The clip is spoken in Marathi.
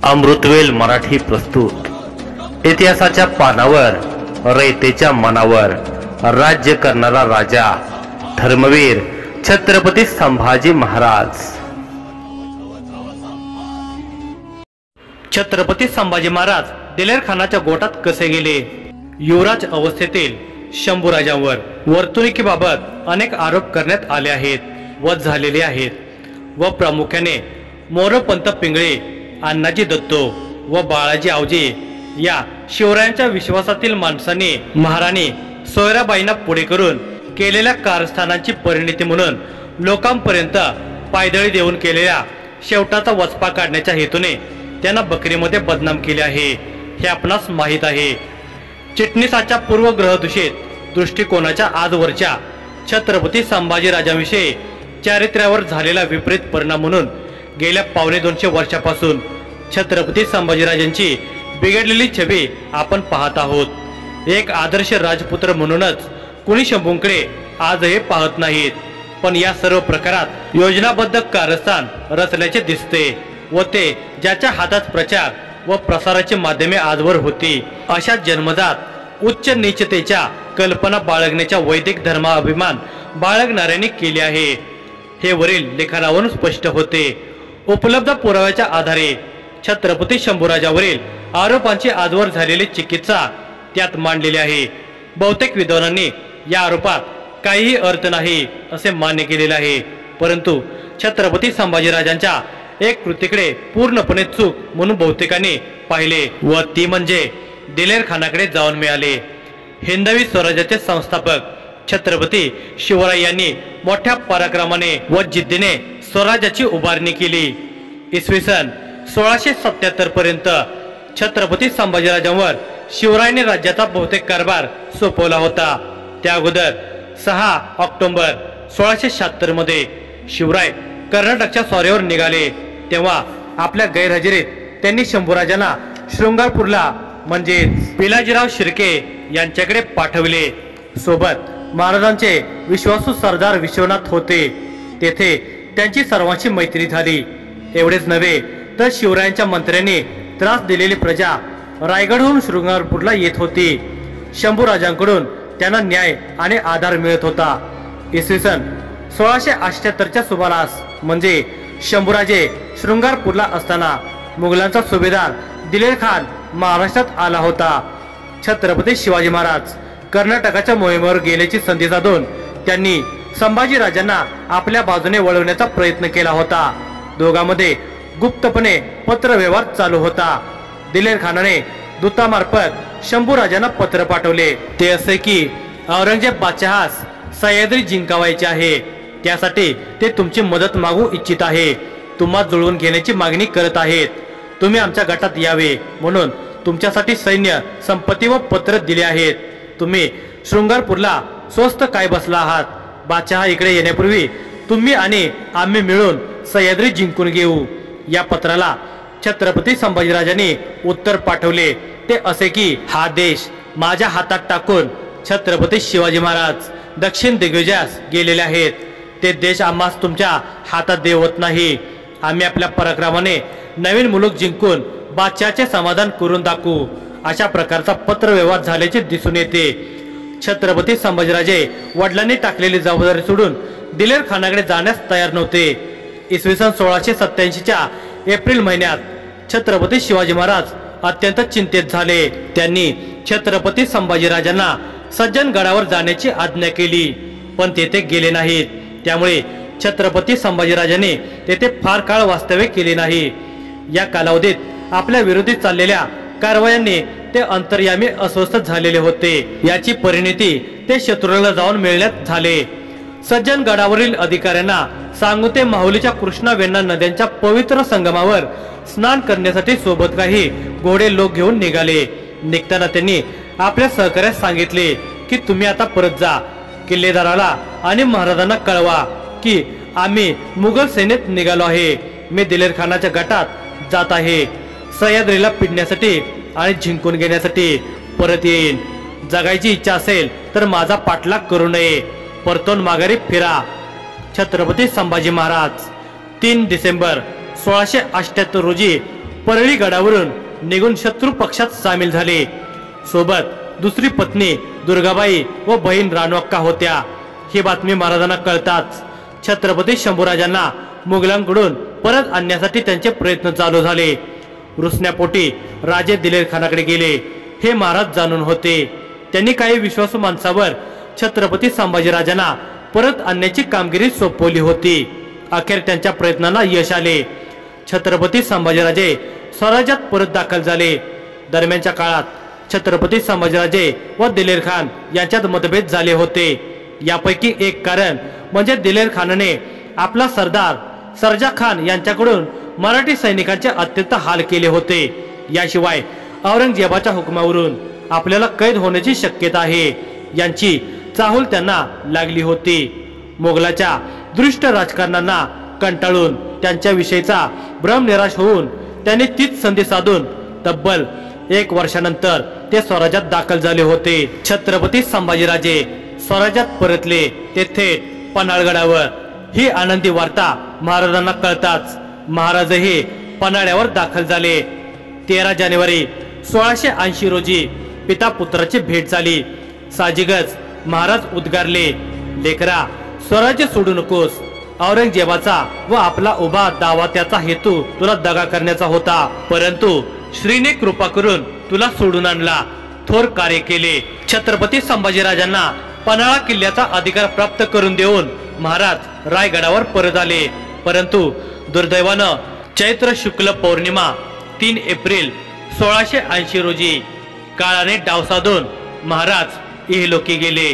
अमृतवेल मराठी प्रस्तुत। इतिहासाच्या पानावर रयतेच्या मनावर राज्य करणारा राजा धर्मवीर छत्रपती संभाजी महाराज। छत्रपती संभाजी महाराज दिलेर खानाच्या गोटात कसे गेले? युवराज अवस्थेतील शंभूराजांवर वर्तणुकीबाबत अनेक आरोप करण्यात आले आहेत व झालेले आहेत व प्रामुख्याने मोरोपंत पिंगळे, अण्णाजी दत्तो व बाळाजी आवजी या शिवरायांच्या विश्वासातील माणसांनी महाराणी सोयराबाईंना पुढे करून केलेल्या कारस्थानांची परिणिती म्हणून लोकांपर्यंत पायदळी देऊन केलेल्या शेवटाचा वचपा काढण्याच्या हेतूने त्यांना बकरीमध्ये बदनाम केले आहे हे आपणास माहीत आहे। चिटणीसाच्या पूर्वग्रहदूषित दृष्टिकोनाच्या आजवरच्या छत्रपती संभाजी राजांविषयी चारित्र्यावर झालेला विपरीत परिणाम म्हणून गेल्या 250 वर्षापासून छत्रपती संभाजीराजांची बिघडलेली छबी आपण पाहत आहोत। एक आदर्श राजपुत्र म्हणूनच कुणी शंभूंकडे आजही पाहत नाहीत, पण या सर्व प्रकारात योजनाबद्ध कारस्थान रचल्याचे दिसते व ते ज्याच्या हातात प्रचार व प्रसाराची माध्यमे आजवर होती अशा जन्मजात उच्च नीचतेच्या कल्पना बाळगण्याच्या वैदिक धर्माभिमान बाळगणाऱ्यांनी केले आहे हे वरील लेखनावरून स्पष्ट होते। उपलब्ध पुराव्याच्या आधारे छत्रपती शंभूराजावरील आरोपांची आजवर झालेली चिकित्सा त्यात मांडलेली आहे। बहुतेक विद्वानांनी या आरोपात काहीही अर्थ नाही असे मान्य केलेले आहे, परंतु छत्रपती संभाजीराजांच्या एक कृतीकडे पूर्णपणे चूक म्हणून बहुतेकांनी पाहिले व ती म्हणजे दिलेर खानाकडे जाऊन मिळाले। हिंदवी स्वराज्याचे संस्थापक छत्रपती शिवराय यांनी मोठ्या पराक्रमाने व जिद्दीने स्वराज्याची उभारणी केली। इसवी सन 1677 पर्यंत छत्रपती संभाजीराजांवर शिवरायांनी राज्याचा बहुतेक कारभार सोपवला होता। त्या अगोदर 6 ऑक्टोबर 1676 मध्ये शिवराय कर्नाटकच्या स्वारीवर निघाले तेव्हा आपल्या गैरहजेरीत त्यांनी शंभूराजांना शृंगारपूरला म्हणजे पिलाजीराव शिर्के यांच्याकडे पाठविले। सोबत महाराजांचे विश्वासू सरदार विश्वनाथ होते। तेथे त्यांची सर्वांची मैत्री झाली। एवढेच नव्हे तर शिवरायांच्या मंत्र्यांनी त्रास दिलेली प्रजा रायगडहून शृंगारपूरला येत होती। शंभूराजांकडून त्यांना न्याय आणि आधार मिळत होता। इसवी सन 1678च्या सुमारास म्हणजे शंभूराजे शृंगारपूरला असताना मुघलांचा सुभेदार दिलेर खान महाराष्ट्रात आला होता। छत्रपती शिवाजी महाराज कर्नाटकाच्या मोहिमेवर गेल्याची संधी साधून त्यांनी संभाजीराजांना आपल्या बाजूने वळवण्याचा प्रयत्न केला होता। दोघांमध्ये गुप्तपणे पत्रव्यवहार चालू होता। दिलेर खानाने दूतामार्फत शंभूराजांना पत्र पाठवले, ते असे की औरंगजेब बादशहास सह्याद्री जिंकावायचे आहे, त्यासाठी ते तुमची मदत मागू इच्छित आहे, तुम्हा जुळवून घेण्याची मागणी करत आहेत, तुम्ही आमच्या गटात यावे म्हणून तुमच्यासाठी सैन्य संपत्ती व पत्र दिले आहेत, तुम्ही शृंगारपूरला स्वस्त काय बसला आहात, बादशहा इकडे येण्यापूर्वी तुम्ही आणि आम्ही मिळून सह्याद्री जिंकून घेऊ। या पत्राला छत्रपती संभाजीराजांनी उत्तर पाठवले, ते असे की हा देश माझ्या हातात टाकून छत्रपती शिवाजी महाराज दक्षिण दिग्विजयास गेलेले आहेत, ते देश आम्हास तुमच्या हातात देवत नाही, आम्ही आपल्या पराक्रमाने नवीन मुलूक जिंकून बादशहाचे समाधान करून दाखवू। अशा प्रकारचा पत्रव्यवहार झाल्याचे दिसून येते। छत्रपती संभाजीराजे वडिलांनी टाकलेली जबाबदारी सोडून दिलेर खानाकडे जाण्यास तयार नव्हते। इसवी सन 1687च्या एप्रिल महिन्यात छत्रपती शिवाजी महाराज अत्यंत चिंतित झाले। त्यांनी छत्रपती संभाजीराजांना सज्जनगडावर जाण्याची आज्ञा केली, पण तेथे गेले नाहीत। त्यामुळे छत्रपती संभाजीराजांनी तेथे फार काळ वास्तव्य केले नाही। या कालावधीत आपल्या विरोधी चाललेल्या कारवायांनी ते अंतर्यामी अस्वस्थ झालेले होते। याची परिणिती ते शत्रूला जाऊन मिळण्यात झाले। सज्जनगडावरील अधिकाऱ्यांना सांगू ते माहुलीच्या कृष्णा वेण्णा नद्यांच्या पवित्र संगमावर स्नान करण्यासाठी सोबत काही घोडे लोक घेऊन निघाले। निघताना त्यांनी आपल्या सहकार्यास सांगितले की तुम्ही आता परत जा, किल्लेदाराला आणि महाराजांना कळवा की आम्ही मुघल सेनेत निघालो आहे, मी दिलेर खानाच्या गटात जात आहे, सह्याद्रीला पिडण्यासाठी आणि जिंकून घेण्यासाठी परत येईन, जगायची इच्छा असेल तर माझा पाठलाग करू नये, परतून माघारी फिरा। छत्रपती संभाजी महाराज 3 डिसेंबर 1678 रोजी परळी गडावरून निघून शत्रू पक्षात सामील झाले। सोबत दुसरी पत्नी दुर्गाबाई व बहीण रानोक्का होत्या। ही बातमी महाराजांना कळताच छत्रपती शंभूराजांना मुघलांकडून परत आणण्यासाठी त्यांचे प्रयत्न चालू झाले। रुसण्यापोटी राजे दिलेर खानाकडे गेले हे महाराज जाणून होते। त्यांनी काही विश्वासू माणसावर छत्रपती संभाजीराजांना परत आणण्याची कामगिरी सोपवली होती। अखेर त्यांच्या प्रयत्नांना यश आले। छत्रपती संभाजीराजे स्वराज्यात परत दाखल झाले। दरम्यानच्या काळात छत्रपती संभाजीराजे व दिलेर खान यांच्यात मतभेद झाले होते। यापैकी एक कारण म्हणजे दिलेर खानाने आपला सरदार सर्जा खान यांच्याकडून मराठी सैनिकांचे अत्यंत हाल केले होते। याशिवाय औरंगजेबाच्या हुकमावरून आपल्याला कैद होण्याची शक्यता आहे यांची चाहूल त्यांना लागली होती। मोगलाच्या दृष्ट राजकारणांना कंटाळून त्यांच्या विषयीचा भ्रम निराश होऊन त्यांनी तीच संधी साधून तब्बल 1 वर्षानंतर ते स्वराज्यात दाखल झाले होते। छत्रपती संभाजीराजे स्वराज्यात परतले ते थेट पन्हाळगडावर। ही आनंदी वार्ता महाराजांना कळताच महाराजही पन्हाळ्यावर दाखल झाले। 13 जानेवारी 1680 रोजी पिता पुत्राची भेट झाली। साजिगच महाराज उद्गारले, लेकरा स्वराज्य सोडू नकोस। औरंगजेबाचा व आपला उभा दावा त्याचा हेतू तुला दगा करण्याचा होता, परंतु श्रीने कृपा करून तुला सोडून आणला, थोर कार्य केले। छत्रपती संभाजीराजांना पन्हाळा किल्ल्याचा अधिकार प्राप्त करून देऊन महाराज रायगडावर परत आले। परंतु दुर्दैवानं चैत्र शुक्ल पौर्णिमा 3 एप्रिल 1680 रोजी काळाने डाव साधून महाराज इहलोकी गेले।